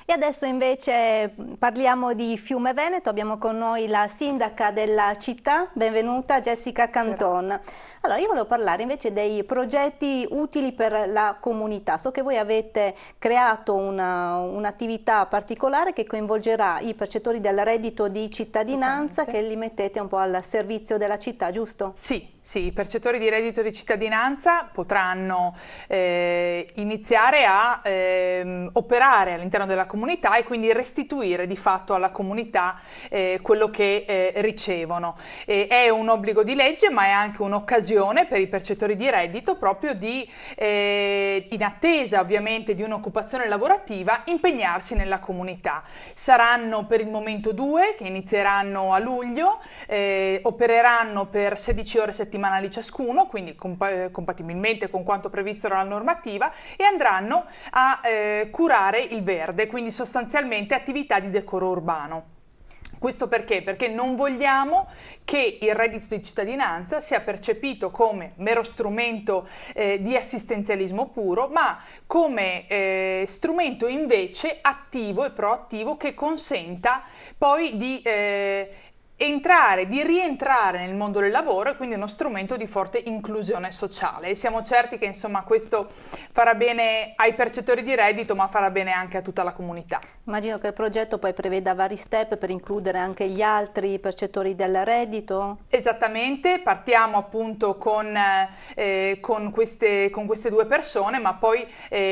E adesso invece parliamo di Fiume Veneto, abbiamo con noi la sindaca della città, benvenuta Jessica Canton. Allora, io volevo parlare invece dei progetti utili per la comunità. So che voi avete creato un'attività particolare che coinvolgerà i percettori del reddito di cittadinanza, che li mettete un po' al servizio della città, giusto? Sì, i percettori di reddito di cittadinanza potranno iniziare a operare all'interno della comunità e quindi restituire di fatto alla comunità quello che ricevono. È un obbligo di legge, ma è anche un'occasione per i percettori di reddito proprio di, in attesa ovviamente di un'occupazione lavorativa, impegnarsi nella comunità. Saranno per il momento 2 che inizieranno a luglio, opereranno per 16 ore settimanali ciascuno, quindi compatibilmente con quanto previsto dalla normativa, e andranno a curare il verde, quindi sostanzialmente attività di decoro urbano. Questo perché? Perché non vogliamo che il reddito di cittadinanza sia percepito come mero strumento di assistenzialismo puro, ma come strumento invece attivo e proattivo che consenta poi di rientrare nel mondo del lavoro, e quindi uno strumento di forte inclusione sociale. E siamo certi che insomma questo farà bene ai percettori di reddito, ma farà bene anche a tutta la comunità. Immagino che il progetto poi preveda vari step per includere anche gli altri percettori del reddito. Esattamente, partiamo appunto con queste 2 persone, ma poi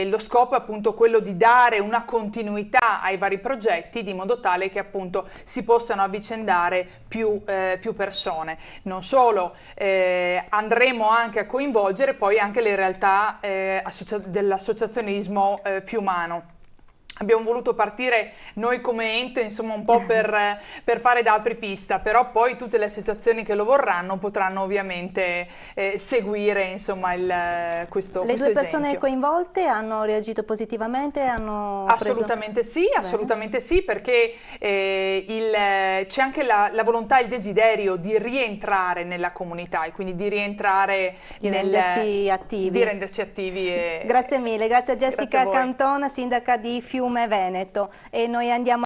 lo scopo è appunto quello di dare una continuità ai vari progetti, di modo tale che appunto si possano avvicendare più persone. Non solo, andremo anche a coinvolgere poi anche le realtà dell'associazionismo fiumano. Abbiamo voluto partire noi come ente insomma un po' per fare da apripista, però poi tutte le associazioni che lo vorranno potranno ovviamente seguire insomma questo Le due persone esempio. coinvolte hanno reagito positivamente? Assolutamente sì, assolutamente sì, perché c'è anche la volontà e il desiderio di rientrare nella comunità e quindi di rientrare di rendersi attivi. E, grazie mille, grazie a Jessica grazie a voi. Canton, sindaca di Fiume Veneto, e noi andiamo